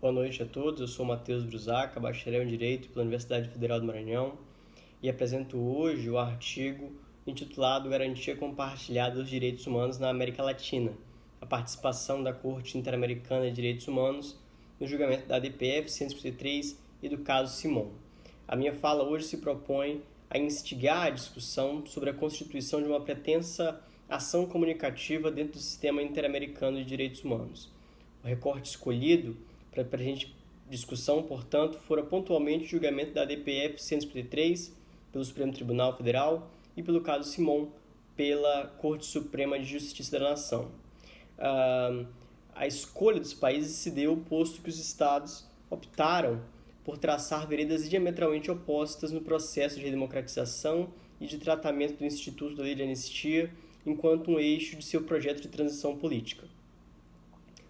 Boa noite a todos, eu sou Matheus Brusaca, bacharel em Direito pela Universidade Federal do Maranhão e apresento hoje o artigo intitulado Garantia Compartilhada dos Direitos Humanos na América Latina, a participação da Corte Interamericana de Direitos Humanos no julgamento da ADPF 153 e do caso Simon. A minha fala hoje se propõe a instigar a discussão sobre a constituição de uma pretensa ação comunicativa dentro do sistema interamericano de direitos humanos. O recorte escolhido para a presente discussão, portanto, fora pontualmente o julgamento da ADPF 153 pelo Supremo Tribunal Federal e pelo caso Simon pela Corte Suprema de Justiça da Nação. A escolha dos países se deu posto que os estados optaram por traçar veredas diametralmente opostas no processo de redemocratização e de tratamento do Instituto da Lei de Anistia enquanto um eixo de seu projeto de transição política.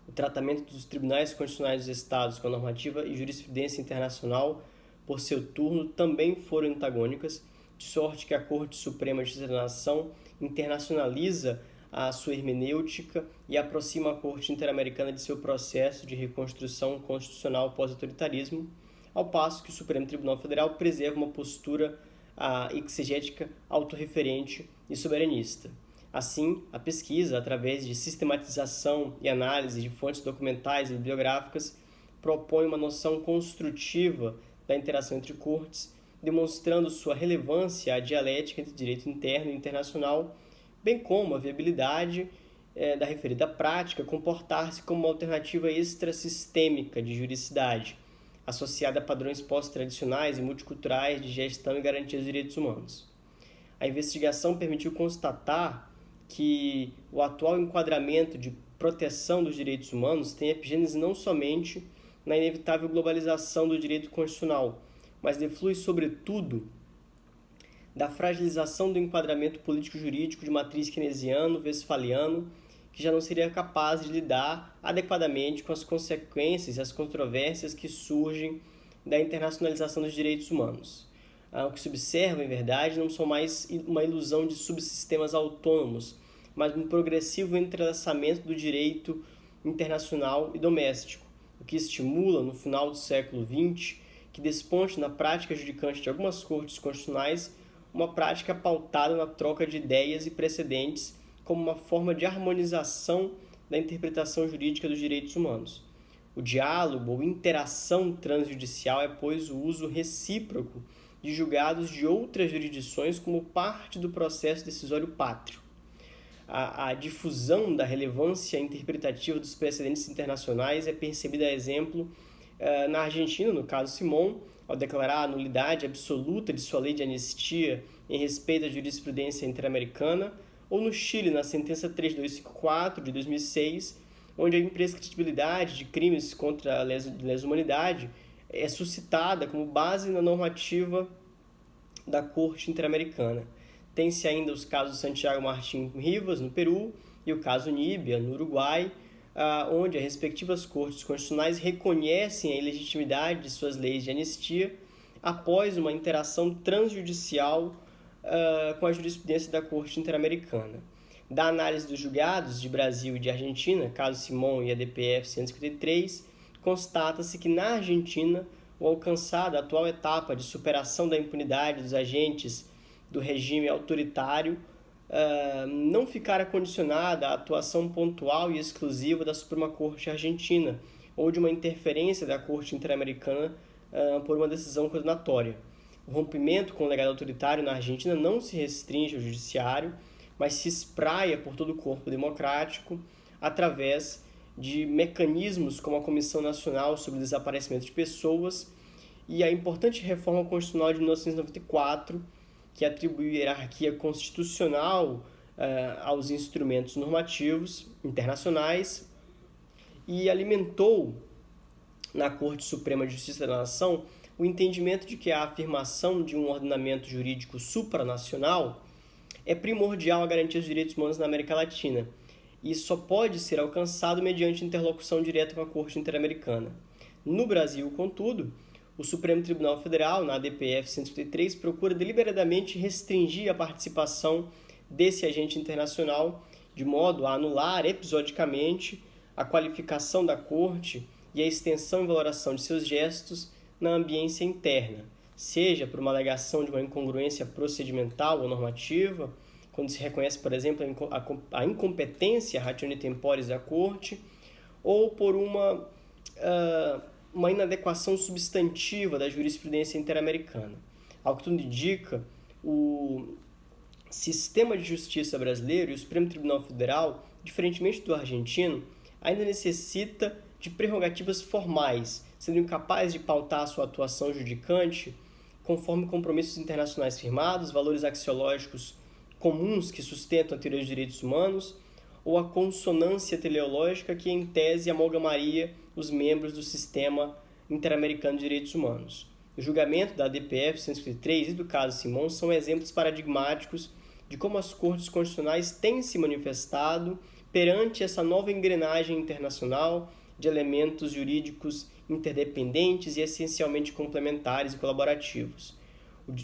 O tratamento dos tribunais constitucionais dos estados com a normativa e jurisprudência internacional, por seu turno, também foram antagônicas, de sorte que a Corte Suprema de Justiça da Nação internacionaliza a sua hermenêutica e aproxima a Corte Interamericana de seu processo de reconstrução constitucional pós-autoritarismo, ao passo que o Supremo Tribunal Federal preserva uma postura exegética autorreferente e soberanista. Assim, a pesquisa, através de sistematização e análise de fontes documentais e bibliográficas, propõe uma noção construtiva da interação entre cortes, demonstrando sua relevância à dialética entre direito interno e internacional, bem como a viabilidade da referida prática comportar-se como uma alternativa extrasistêmica de juridicidade, associada a padrões pós-tradicionais e multiculturais de gestão e garantia dos direitos humanos. A investigação permitiu constatar que o atual enquadramento de proteção dos direitos humanos tem epigênese não somente na inevitável globalização do direito constitucional, mas deflui, sobretudo, da fragilização do enquadramento político-jurídico de matriz keynesiano-westphaliano, que já não seria capaz de lidar adequadamente com as consequências e as controvérsias que surgem da internacionalização dos direitos humanos. O que se observa, em verdade, não são mais uma ilusão de subsistemas autônomos, mas um progressivo entrelaçamento do direito internacional e doméstico, o que estimula, no final do século XX, que desponte na prática judicante de algumas cortes constitucionais uma prática pautada na troca de ideias e precedentes como uma forma de harmonização da interpretação jurídica dos direitos humanos. O diálogo ou interação transjudicial é, pois, o uso recíproco de julgados de outras jurisdições como parte do processo decisório pátrio. A difusão da relevância interpretativa dos precedentes internacionais é percebida, a exemplo, na Argentina, no caso Simon, ao declarar a nulidade absoluta de sua lei de anistia em respeito à jurisprudência interamericana, ou no Chile, na sentença 3254 de 2006, onde a imprescritibilidade de crimes contra a lesa humanidade é suscitada como base na normativa da Corte Interamericana. Tem-se ainda os casos Santiago Martín Rivas, no Peru, e o caso Níbia, no Uruguai, onde as respectivas cortes constitucionais reconhecem a ilegitimidade de suas leis de anistia após uma interação transjudicial com a jurisprudência da Corte Interamericana. Da análise dos julgados de Brasil e de Argentina, caso Simon e ADPF 153, constata-se que na Argentina, o alcançado a atual etapa de superação da impunidade dos agentes do regime autoritário não ficara condicionada à atuação pontual e exclusiva da Suprema Corte Argentina ou de uma interferência da Corte Interamericana por uma decisão condenatória. O rompimento com o legado autoritário na Argentina não se restringe ao judiciário, mas se espraia por todo o corpo democrático através de mecanismos como a Comissão Nacional sobre o Desaparecimento de Pessoas e a importante reforma constitucional de 1994, que atribuiu hierarquia constitucional aos instrumentos normativos internacionais e alimentou na Corte Suprema de Justiça da Nação o entendimento de que a afirmação de um ordenamento jurídico supranacional é primordial à garantia dos direitos humanos na América Latina e só pode ser alcançado mediante interlocução direta com a Corte Interamericana. No Brasil, contudo, o Supremo Tribunal Federal, na ADPF 153, procura deliberadamente restringir a participação desse agente internacional de modo a anular episodicamente a qualificação da Corte e a extensão e valoração de seus gestos na ambiência interna, seja por uma alegação de uma incongruência procedimental ou normativa, quando se reconhece, por exemplo, a incompetência ratione temporis da Corte, ou por uma inadequação substantiva da jurisprudência interamericana. Ao que tudo indica, o sistema de justiça brasileiro e o Supremo Tribunal Federal, diferentemente do argentino, ainda necessita de prerrogativas formais, sendo incapaz de pautar a sua atuação judicante conforme compromissos internacionais firmados, valores axiológicos comuns que sustentam a teoria dos direitos humanos, ou a consonância teleológica que, em tese, amalgamaria os membros do sistema interamericano de direitos humanos. O julgamento da ADPF 153 e do caso Simon são exemplos paradigmáticos de como as cortes constitucionais têm se manifestado perante essa nova engrenagem internacional de elementos jurídicos interdependentes e essencialmente complementares e colaborativos.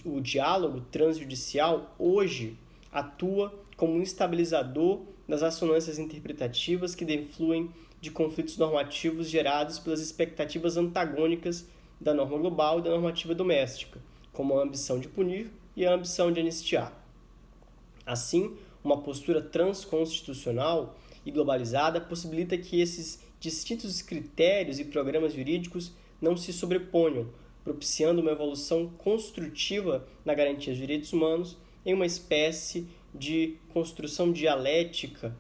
O diálogo transjudicial hoje atua como um estabilizador das assonâncias interpretativas que defluem de conflitos normativos gerados pelas expectativas antagônicas da norma global e da normativa doméstica, como a ambição de punir e a ambição de anistiar. Assim, uma postura transconstitucional e globalizada possibilita que esses distintos critérios e programas jurídicos não se sobreponham, propiciando uma evolução construtiva na garantia dos direitos humanos em uma espécie de construção dialética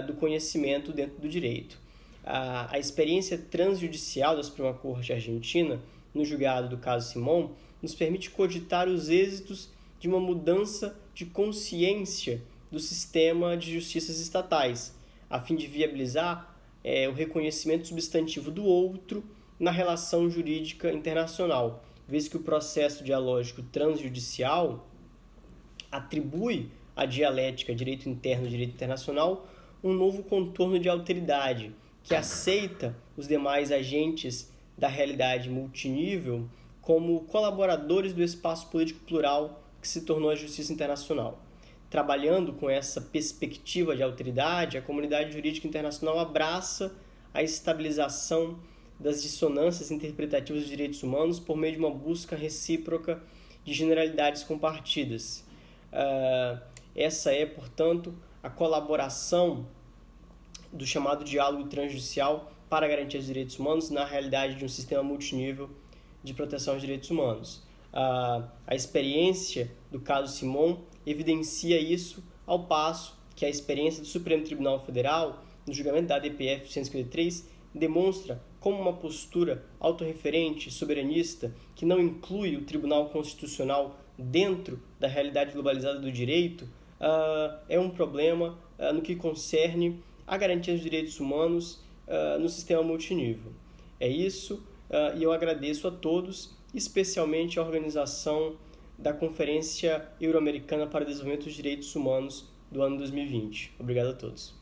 do conhecimento dentro do direito. A experiência transjudicial da Suprema Corte Argentina, no julgado do caso Simon, nos permite cogitar os êxitos de uma mudança de consciência do sistema de justiças estatais, a fim de viabilizar o reconhecimento substantivo do outro na relação jurídica internacional, visto que o processo dialógico transjudicial atribui à dialética direito interno e direito internacional um novo contorno de alteridade, que aceita os demais agentes da realidade multinível como colaboradores do espaço político plural que se tornou a justiça internacional. Trabalhando com essa perspectiva de alteridade, a comunidade jurídica internacional abraça a estabilização das dissonâncias interpretativas dos direitos humanos por meio de uma busca recíproca de generalidades compartidas. Essa é, portanto, a colaboração do chamado diálogo transjudicial para a garantia dos direitos humanos na realidade de um sistema multinível de proteção aos direitos humanos. A experiência do caso Simon evidencia isso, ao passo que a experiência do Supremo Tribunal Federal, no julgamento da ADPF 153, demonstra como uma postura autorreferente, soberanista, que não inclui o Tribunal Constitucional dentro da realidade globalizada do direito, é um problema no que concerne a garantia dos direitos humanos no sistema multinível. É isso, e eu agradeço a todos, especialmente a organização da Conferência Euro-Americana para o Desenvolvimento dos Direitos Humanos do ano 2020. Obrigado a todos.